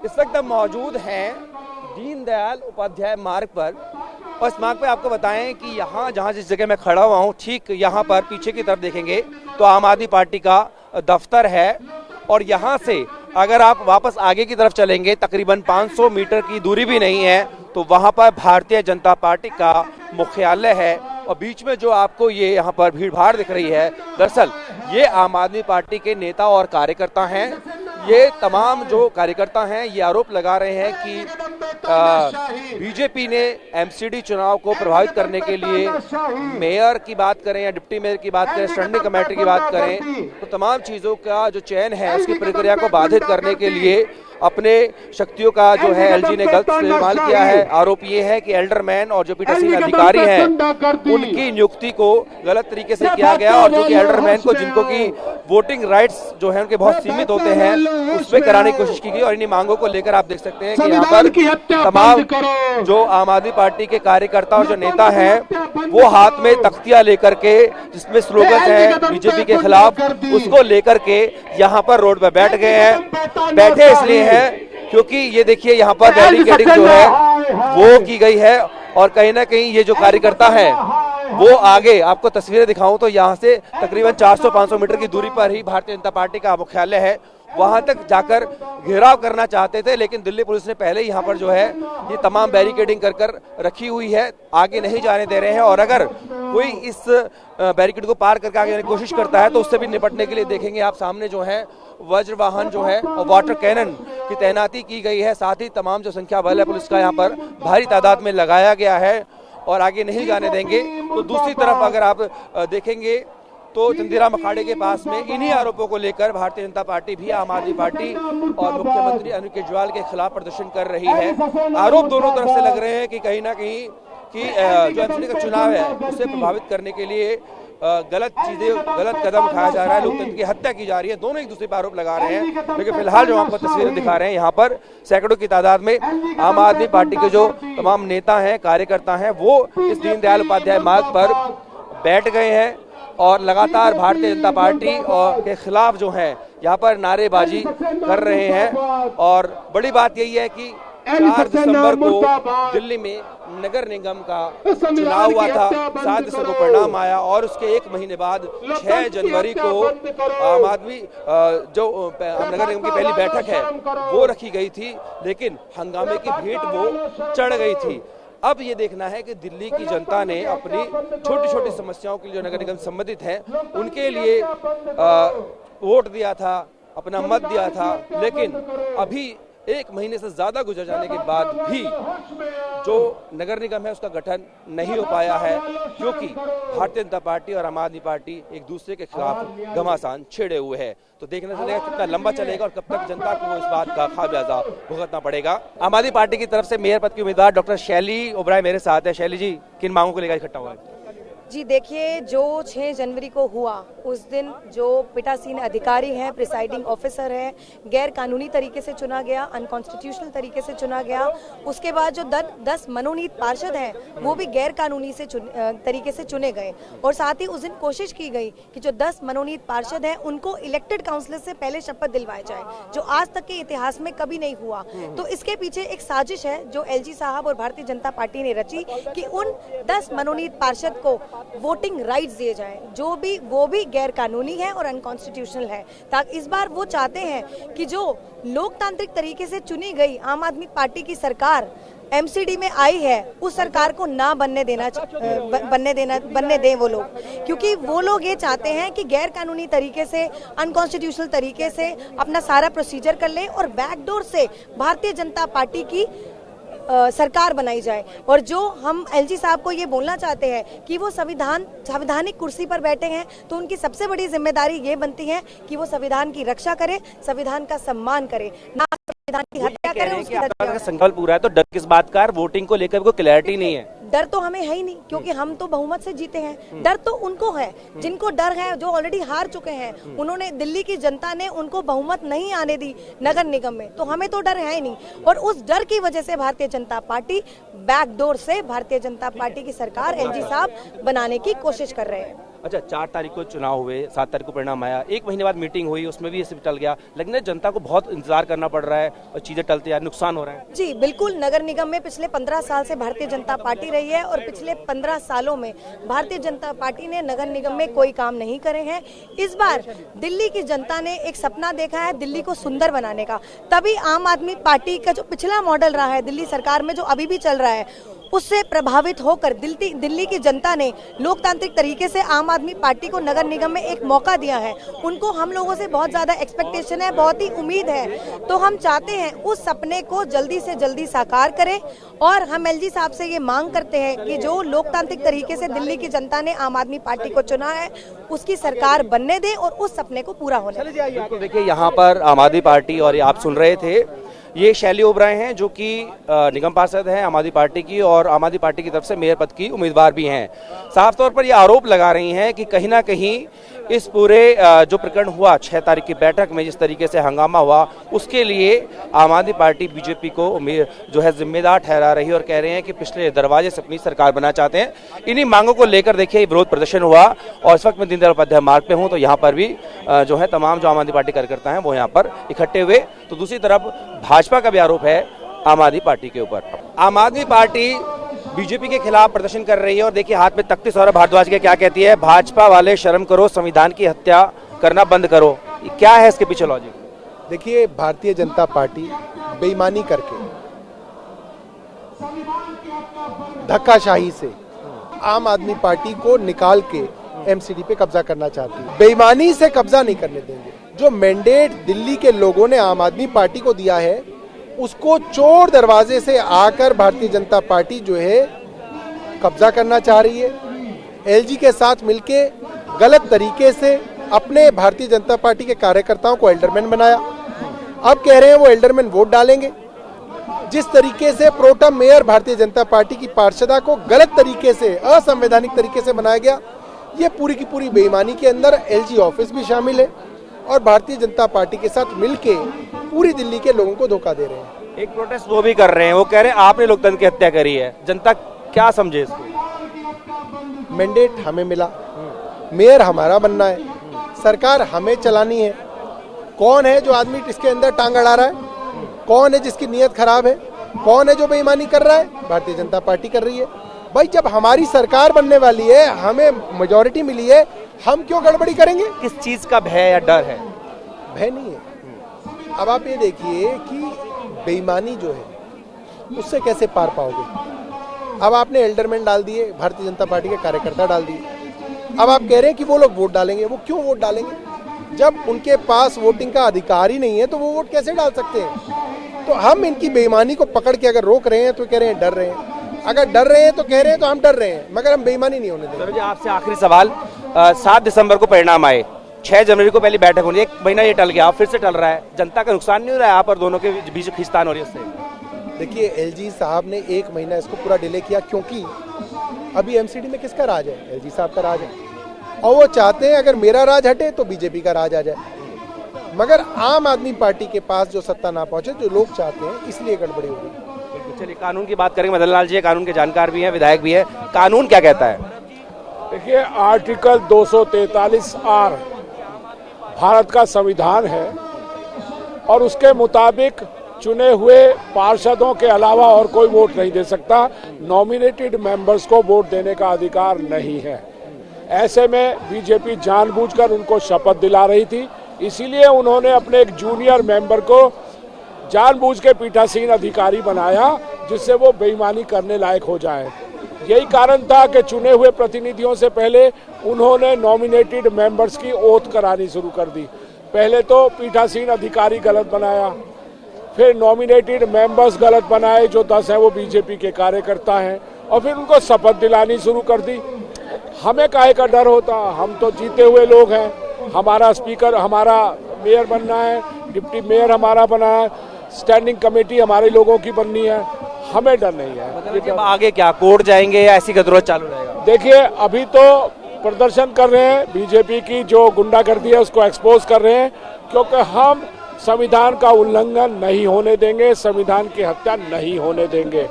इस वक्त हम मौजूद हैं दीनदयाल उपाध्याय मार्ग पर और इस मार्ग पे आपको बताएं कि यहाँ जहाँ जिस जगह मैं खड़ा हुआ हूँ ठीक यहाँ पर पीछे की तरफ देखेंगे तो आम आदमी पार्टी का दफ्तर है और यहाँ से अगर आप वापस आगे की तरफ चलेंगे तकरीबन 500 मीटर की दूरी भी नहीं है तो वहाँ पर भारतीय जनता पार्टी का मुख्यालय है और बीच में जो आपको ये यहाँ पर भीड़ भाड़ दिख रही है दरअसल ये आम आदमी पार्टी के नेता और कार्यकर्ता हैं। ये तमाम जो कार्यकर्ता हैं ये आरोप लगा रहे हैं कि बीजेपी ने एमसीडी चुनाव को प्रभावित करने के लिए मेयर की बात करें या डिप्टी मेयर की बात करें, स्टैंडिंग कमेटी की बात करें तो तमाम चीज़ों का जो चयन है उसकी प्रक्रिया को बाधित करने के लिए अपने शक्तियों का जो है एलजी ने गलत इस्तेमाल किया है। आरोप ये है कि एल्डरमैन और जो पीठासीन अधिकारी हैं उनकी नियुक्ति को गलत तरीके से किया गया और जो कि एल्डरमैन को जिनको की वोटिंग राइट्स जो है उनके बहुत सीमित होते हैं उस पर कराने की कोशिश की गई और इन्हीं मांगों को लेकर आप देख सकते हैं कि यहाँ पर तमाम जो आम आदमी पार्टी के कार्यकर्ता और जो नेता हैं वो हाथ में तख्तियां लेकर के जिसमें स्लोगन है बीजेपी के खिलाफ उसको लेकर के यहाँ पर रोड पर बैठ गए हैं। बैठे इसलिए है क्योंकि ये देखिए यहाँ पर बैरिकेडिंग जो है वो की गई है और कहीं ना कहीं ये जो कार्यकर्ता है वो आगे आपको तस्वीरें दिखाऊं तो यहाँ से तकरीबन 400-500 मीटर की दूरी पर ही भारतीय जनता पार्टी का मुख्यालय है। वहां तक जाकर घेराव करना चाहते थे लेकिन दिल्ली पुलिस ने पहले ही यहाँ पर जो है ये तमाम बैरिकेडिंग कर रखी हुई है, आगे नहीं जाने दे रहे हैं और अगर कोई इस बैरिकेड को पार करके आगे जाने की कोशिश करता है तो उससे भी निपटने के लिए देखेंगे आप सामने जो है वज्र वाहन जो है और वाटर कैनन की तैनाती की गई है। साथ ही तमाम जो संख्या बल है पुलिस का यहाँ पर भारी तादाद में लगाया गया है और आगे नहीं जाने देंगे। तो दूसरी तरफ अगर आप देखेंगे तो चंदेराम अखाड़े के पास में इन्हीं आरोपों को लेकर भारतीय जनता पार्टी भी आम आदमी पार्टी और मुख्यमंत्री अरविंद केजरीवाल के खिलाफ प्रदर्शन कर रही है। आरोप दोनों तरफ से लग रहे हैं कि कहीं ना कहीं कि जो एमसीडी का चुनाव है उसे प्रभावित करने के लिए गलत कदम उठाया जा रहा है, लोकतंत्र की हत्या की जा रही है। दोनों एक दूसरे पर आरोप लगा रहे हैं लेकिन फिलहाल जो आपको तस्वीरें दिखा रहे हैं यहाँ पर सैकड़ों की तादाद में आम आदमी पार्टी के जो तमाम नेता हैं कार्यकर्ता हैं वो इस दीनदयाल उपाध्याय मार्ग पर बैठ गए हैं और लगातार भारतीय जनता पार्टी और के खिलाफ जो है यहाँ पर नारेबाजी कर रहे हैं। और बड़ी बात यही है कि 4 दिसंबर को दिल्ली में नगर निगम का चुनाव हुआ था, 7 दिसंबर को परिणाम आया और उसके 1 महीने बाद 6 जनवरी को आम आदमी जो नगर निगम की पहली बैठक है वो रखी गई थी लेकिन हंगामे की भेंट वो चढ़ गई थी। अब ये देखना है कि दिल्ली की जनता ने अपनी छोटी छोटी समस्याओं के लिए जो नगर निगम संबंधित हैं उनके लिए वोट दिया था, अपना मत दिया था लेकिन अभी 1 महीने से ज्यादा गुजर जाने के बाद भी जो नगर निगम है उसका गठन नहीं हो पाया है क्योंकि भारतीय जनता पार्टी और आम आदमी पार्टी एक दूसरे के खिलाफ घमासान छेड़े हुए है। तो देखना चलेगा कितना लंबा चलेगा और कब तक जनता को इस बात का खामियाजा भुगतना पड़ेगा। आम आदमी पार्टी की तरफ से मेयर पद की उम्मीदवार डॉक्टर शैली ओबराय मेरे साथ है। शैली जी, किन मांगों को लेकर इकट्ठा हुआ है? जी देखिए, जो 6 जनवरी को हुआ उस दिन जो पीठासीन अधिकारी हैं, प्रिसाइडिंग ऑफिसर है, गैर कानूनी तरीके से चुना गया, अनकॉन्स्टिट्यूशनल तरीके से चुना गया। उसके बाद जो 10 मनोनीत पार्षद हैं वो भी गैर कानूनी से तरीके से चुने गए और साथ ही उस दिन कोशिश की गई कि जो 10 मनोनीत पार्षद हैं उनको इलेक्टेड काउंसिलर से पहले शपथ दिलवाया जाए, जो आज तक के इतिहास में कभी नहीं हुआ। तो इसके पीछे एक साजिश है जो एलजी साहब और भारतीय जनता पार्टी ने रची कि उन 10 मनोनीत पार्षद को वोटिंग राइट्स दिए जाएं, जो भी वो भी गैर कानूनी है और अनकॉन्स्टिट्यूशनल है। ताकि इस बार वो चाहते हैं कि जो लोकतांत्रिक तरीके से चुनी गई आम आदमी पार्टी की सरकार एमसीडी में आई है उस सरकार को ना बनने दें वो लोग, क्योंकि वो लोग ये चाहते हैं कि गैर कानूनी तरीके से, अनकॉन्स्टिट्यूशनल तरीके से अपना सारा प्रोसीजर कर ले और बैकडोर से भारतीय जनता पार्टी की सरकार बनाई जाए। और जो हम एलजी साहब को ये बोलना चाहते हैं कि वो संवैधानिक कुर्सी पर बैठे हैं तो उनकी सबसे बड़ी जिम्मेदारी ये बनती है कि वो संविधान की रक्षा करे, संविधान का सम्मान करे, ना संविधान की हत्या करे। संकल्प पूरा है तो डर किस बात का? वोटिंग को लेकर कोई क्लैरिटी नहीं है। डर तो हमें है ही नहीं क्योंकि हम तो बहुमत से जीते हैं। डर तो उनको है जिनको डर है, जो ऑलरेडी हार चुके हैं। उन्होंने, दिल्ली की जनता ने उनको बहुमत नहीं आने दी नगर निगम में, तो हमें तो डर है ही नहीं। और उस डर की वजह से भारतीय जनता पार्टी बैकडोर से भारतीय जनता पार्टी की सरकार एलजी साहब बनाने की कोशिश कर रहे हैं। अच्छा, 4 तारीख को चुनाव हुए, 7 तारीख को परिणाम आया, 1 महीने बाद मीटिंग हुई, उसमें भी ये सब टल गया, लेकिन जनता को बहुत इंतजार करना पड़ रहा है और चीजें टलती है, नुकसान हो रहा है। जी बिल्कुल, नगर निगम में पिछले 15 साल से भारतीय जनता पार्टी रही है और पिछले 15 सालों में भारतीय जनता पार्टी ने नगर निगम में कोई काम नहीं करे हैं। इस बार दिल्ली की जनता ने एक सपना देखा है दिल्ली को सुंदर बनाने का, तभी आम आदमी पार्टी का जो पिछला मॉडल रहा है दिल्ली सरकार में, जो अभी भी चल रहा है, उससे प्रभावित होकर दिल्ली की जनता ने लोकतांत्रिक तरीके से आम आदमी पार्टी को नगर निगम में एक मौका दिया है। उनको हम लोगों से बहुत ज्यादा एक्सपेक्टेशन है, बहुत ही उम्मीद है, तो हम चाहते हैं उस सपने को जल्दी से जल्दी साकार करें और हम एलजी साहब से ये मांग करते हैं कि जो लोकतांत्रिक तरीके से दिल्ली की जनता ने आम आदमी पार्टी को चुना है उसकी सरकार बनने दें और उस सपने को पूरा होने दें। बिल्कुल, देखिए यहाँ पर आम आदमी पार्टी, और ये आप सुन रहे थे, ये शैली ओबराय हैं जो कि निगम पार्षद हैं आम आदमी पार्टी की और आम आदमी पार्टी की तरफ से मेयर पद की उम्मीदवार भी हैं। साफ तौर पर ये आरोप लगा रही हैं कि कहीं ना कहीं इस पूरे जो प्रकरण हुआ 6 तारीख की बैठक में, जिस तरीके से हंगामा हुआ, उसके लिए आम आदमी पार्टी बीजेपी को जो है जिम्मेदार ठहरा रही है और कह रहे हैं कि पिछले दरवाजे से अपनी सरकार बनाना चाहते हैं। इन्हीं मांगों को लेकर देखिए विरोध प्रदर्शन हुआ और इस वक्त मैं दीनदयाल उपाध्याय मार्ग पे हूँ, तो यहाँ पर भी जो है तमाम जो आम आदमी पार्टी कार्यकर्ता हैं वो यहाँ पर इकट्ठे हुए। तो दूसरी तरफ भाजपा का भी आरोप है आम आदमी पार्टी के ऊपर। आम आदमी पार्टी बीजेपी के खिलाफ प्रदर्शन कर रही है और देखिए हाथ में तख्ती सौरभ भारद्वाज के क्या कहती है, भाजपा वाले शर्म करो, संविधान की हत्या करना बंद करो। क्या है इसके पीछे लॉजिक? देखिए, भारतीय जनता पार्टी बेईमानी करके, धक्काशाही से आम आदमी पार्टी को निकाल के एमसीडी पे कब्जा करना चाहती है। बेईमानी से कब्जा नहीं करने देंगे। जो मैंडेट दिल्ली के लोगों ने आम आदमी पार्टी को दिया है उसको चोर दरवाजे से आकर भारतीय जनता पार्टी जो है कब्जा करना चाह रही है। एलजी के साथ मिलके गलत तरीके से अपने भारतीय जनता पार्टी के कार्यकर्ताओं को एल्डरमैन बनाया। अब कह रहे हैं वो एल्डरमैन वोट डालेंगे। जिस तरीके से pro tem mayor Bharatiya Janata party की पार्षदा को गलत तरीके से, असंवैधानिक तरीके से बनाया गया, ये पूरी की पूरी बेईमानी के अंदर एलजी ऑफिस भी शामिल है और भारतीय जनता पार्टी के साथ मिलके पूरी दिल्ली के लोगों को धोखा दे रहे हैं। एक प्रोटेस्ट वो भी कर रहे हैं, वो कह रहे हैं आपने लोकतंत्र की हत्या करी है। जनता क्या समझे इसको? मैंडेट हमें मिला, मेयर हमारा बनना है, सरकार हमें चलानी है। कौन है जो आदमी इसके अंदर टांग अड़ा रहा है? कौन है जिसकी नीयत खराब है? कौन है जो बेईमानी कर रहा है? भारतीय जनता पार्टी कर रही है। भाई, जब हमारी सरकार बनने वाली है, हमें मेजॉरिटी मिली है, हम क्यों गड़बड़ी करेंगे? किस चीज का भय या डर है? भय नहीं है। अब आप ये देखिए कि बेईमानी जो है उससे कैसे पार पाओगे। अब आपने एल्डरमैन डाल दिए, भारतीय जनता पार्टी के कार्यकर्ता डाल दिए। अब आप कह रहे हैं कि वो लोग वोट डालेंगे। वो क्यों वोट डालेंगे? जब उनके पास वोटिंग का अधिकार ही नहीं है तो वो वोट कैसे डाल सकते हैं? तो हम इनकी बेईमानी को पकड़ के अगर रोक रहे हैं तो कह रहे हैं डर रहे हैं। अगर डर रहे हैं तो कह रहे हैं तो हम डर रहे हैं, मगर हम बेईमानी नहीं होने देंगे। आपसे आखिरी सवाल, 7 दिसंबर को परिणाम आए, 6 जनवरी को पहली बैठक होनी, 1 महीना ये टल गया, फिर से टल रहा है, जनता का नुकसान नहीं हो रहा है? यहाँ पर दोनों के बीच खींचतान हो रही है इससे। देखिए, एलजी साहब ने 1 महीना इसको पूरा डिले किया क्योंकि अभी एमसीडी में किसका राज है? एलजी साहब का राज है और वो चाहते हैं अगर मेरा राज हटे तो बीजेपी का राज आ जाए, मगर आम आदमी पार्टी के पास जो सत्ता ना पहुंचे, जो लोग चाहते हैं, इसलिए गड़बड़ी हो रही है। चलिए, कानून की बात करेंगे। मदन लाल जी कानून के जानकार भी हैं, विधायक भी है, कानून क्या कहता है? देखिए, आर्टिकल 243(r) भारत का संविधान है और उसके मुताबिक चुने हुए पार्षदों के अलावा और कोई वोट नहीं दे सकता। नॉमिनेटेड मेंबर्स को वोट देने का अधिकार नहीं है। ऐसे में बीजेपी जानबूझकर उनको शपथ दिला रही थी, इसीलिए उन्होंने अपने एक जूनियर मेंबर को जानबूझ के पीठासीन अधिकारी बनाया जिससे वो बेईमानी करने लायक हो जाए। यही कारण था कि चुने हुए प्रतिनिधियों से पहले उन्होंने नॉमिनेटेड मेंबर्स की ओथ करानी शुरू कर दी। पहले तो पीठासीन अधिकारी गलत बनाया, फिर नॉमिनेटेड मेंबर्स गलत बनाए, जो 10 हैं वो बीजेपी के कार्यकर्ता हैं, और फिर उनको शपथ दिलानी शुरू कर दी। हमें काहे का डर होता? हम तो जीते हुए लोग हैं। हमारा स्पीकर, हमारा मेयर बनना है, डिप्टी मेयर हमारा बना है, स्टैंडिंग कमेटी हमारे लोगों की बननी है, हमें डर नहीं है। मतलब आगे क्या कोर्ट जाएंगे या ऐसी गतिरोध चालू रहेगा? देखिए, अभी तो प्रदर्शन कर रहे हैं, बीजेपी की जो गुंडागर्दी है उसको एक्सपोज कर रहे हैं, क्योंकि हम संविधान का उल्लंघन नहीं होने देंगे, संविधान की हत्या नहीं होने देंगे।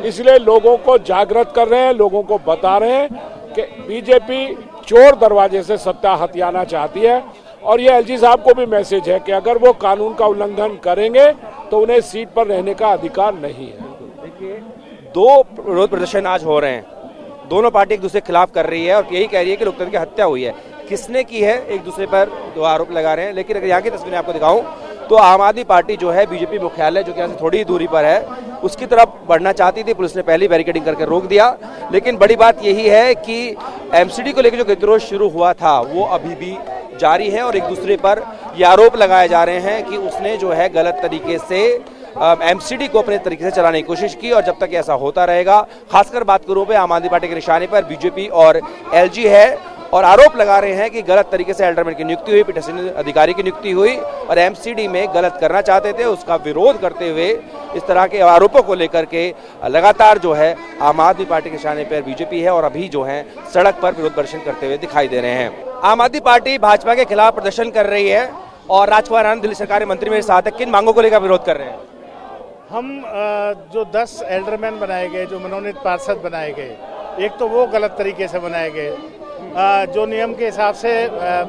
इसलिए लोगों को जागृत कर रहे हैं, लोगों को बता रहे हैं कि बीजेपी चोर दरवाजे से सत्ता हथियाना चाहती है। और ये एलजी साहब को भी मैसेज है कि अगर वो कानून का उल्लंघन करेंगे तो उन्हें सीट पर रहने का अधिकार नहीं है। देखिए, दो विरोध प्रदर्शन आज हो रहे हैं, दोनों पार्टी एक दूसरे के खिलाफ कर रही है और यही कह रही है कि लोकतंत्र की हत्या हुई है। किसने की है, एक दूसरे पर दो आरोप लगा रहे हैं। लेकिन अगर यहाँ की तस्वीरें आपको दिखाऊं तो आम आदमी पार्टी जो है बीजेपी मुख्यालय जो कि यहाँ से थोड़ी दूरी पर है उसकी तरफ बढ़ना चाहती थी, पुलिस ने पहली बैरिकेडिंग करके रोक दिया। लेकिन बड़ी बात यही है कि एमसीडी को लेकर जो गतिरोध शुरू हुआ था वो अभी भी जारी है और एक दूसरे पर ये आरोप लगाए जा रहे हैं कि उसने जो है गलत तरीके से एमसीडी को अपने तरीके से चलाने की कोशिश की। और जब तक ऐसा होता रहेगा, खासकर बात करूं पे आम आदमी पार्टी के निशाने पर बीजेपी और एलजी है और आरोप लगा रहे हैं कि गलत तरीके से एल्डरमैन की नियुक्ति हुई, पीठासीन अधिकारी की नियुक्ति हुई और एमसीडी में गलत करना चाहते थे, उसका विरोध करते हुए इस तरह के आरोपों को लेकर के लगातार जो है आम आदमी पार्टी के निशाने पर बीजेपी है और अभी जो है सड़क पर विरोध प्रदर्शन करते हुए दिखाई दे रहे हैं। आम आदमी पार्टी भाजपा के खिलाफ प्रदर्शन कर रही है और राजकुमार आनंद दिल्ली सरकार के मंत्री मेरे साथ है। किन मांगों को लेकर विरोध कर रहे हैं? हम जो 10 एल्डरमैन बनाए गए, जो मनोनीत पार्षद बनाए गए, एक तो वो गलत तरीके से बनाए गए। जो नियम के हिसाब से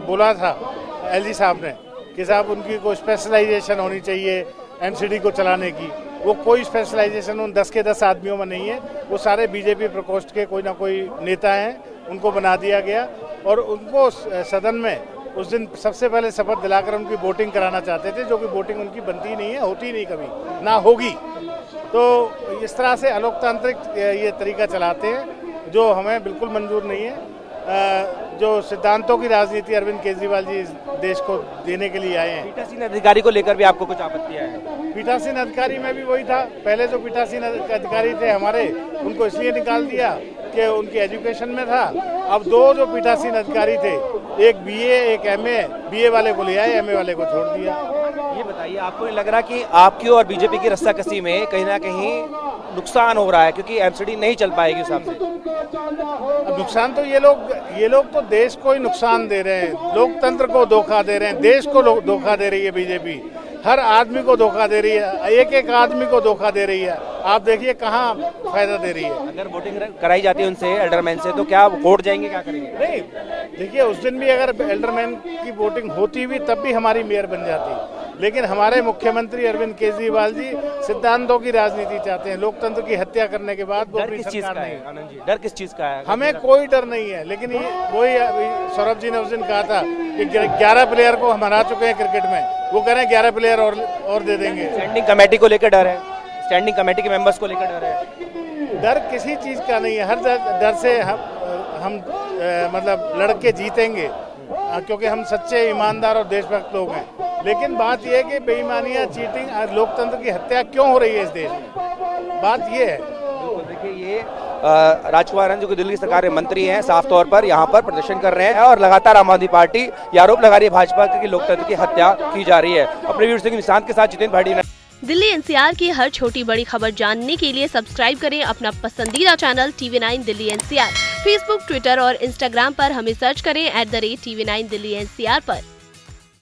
बोला था एलजी साहब ने कि साहब उनकी कोई स्पेशलाइजेशन होनी चाहिए एमसीडी को चलाने की, वो कोई स्पेशलाइजेशन उन 10 के 10 आदमियों में नहीं है। वो सारे बीजेपी प्रकोष्ठ के कोई ना कोई नेता हैं, उनको बना दिया गया और उनको सदन में उस दिन सबसे पहले शपथ दिलाकर उनकी वोटिंग कराना चाहते थे, जो कि वोटिंग उनकी बनती नहीं है, होती नहीं, कभी ना होगी। तो इस तरह से अलोकतांत्रिक ये तरीका चलाते हैं जो हमें बिल्कुल मंजूर नहीं है। जो सिद्धांतों की राजनीति अरविंद केजरीवाल जी इस देश को देने के लिए आए हैं। पीठासीन अधिकारी को लेकर भी आपको कुछ आपत्तियां हैं? पीठासीन अधिकारी में भी वही था, पहले जो पीठासीन अधिकारी थे हमारे, उनको इसलिए निकाल दिया कि उनकी एजुकेशन में था। अब दो जो पीठासीन अधिकारी थे, एक बीए एक एमए, बीए वाले को ले आए, एमए वाले को छोड़ दिया। ये बताइए, आपको नहीं लग रहा कि आपकी और बीजेपी की रस्साकसी में कहीं ना कहीं नुकसान हो रहा है, क्योंकि एमसीडी नहीं चल पाएगी उस हिसाब से? अब नुकसान तो ये लोग तो देश को ही नुकसान दे रहे हैं, लोकतंत्र को धोखा दे रहे हैं, देश को धोखा दे रही है बीजेपी, हर आदमी को धोखा दे रही है, एक एक आदमी को धोखा दे रही है। आप देखिए कहाँ फायदा दे रही है। अगर वोटिंग कराई जाती है उनसे एल्डरमैन से तो क्या कोर्ट जाएंगे, क्या करेंगे? नहीं, देखिए उस दिन भी अगर एल्डरमैन की वोटिंग होती भी तब भी हमारी मेयर बन जाती। लेकिन हमारे मुख्यमंत्री अरविंद केजरीवाल जी सिद्धांतों की राजनीति चाहते हैं, लोकतंत्र की हत्या करने के बाद वो डर किस चीज का है आनंद जी? डर किस चीज का है? हमें कोई डर नहीं है, लेकिन ये वही सौरभ जी ने उस दिन कहा था कि 11 प्लेयर को हम हरा चुके हैं क्रिकेट में, वो कह रहे हैं 11 प्लेयर और दे देंगे। स्टैंडिंग कमेटी को लेकर डर है, स्टैंडिंग कमेटी के मेंबर्स को लेकर डर है? डर किसी चीज का नहीं है, हर डर से हम मतलब लड़के जीतेंगे, क्योंकि हम सच्चे ईमानदार और देशभक्त लोग हैं। लेकिन बात यह है कि बेईमानियां, चीटिंग, लोकतंत्र की हत्या क्यों हो रही है इस देश में, बात यह है। देखिए, ये राजकुमार आनंद जो कि दिल्ली सरकार के मंत्री हैं, साफ तौर पर यहाँ पर प्रदर्शन कर रहे हैं और लगातार आम आदमी पार्टी ये आरोप लगा रही है भाजपा की लोकतंत्र की हत्या की जा रही है। अपने व्यूअर्स के निशांत के साथ जितेंद्र भाटी। दिल्ली एनसीआर की हर छोटी बड़ी खबर जानने के लिए सब्सक्राइब करें अपना पसंदीदा channel TV9 Delhi NCR. Facebook, Twitter और इंस्टाग्राम पर हमें सर्च करें @TV9 दिल्ली एनसीआर पर।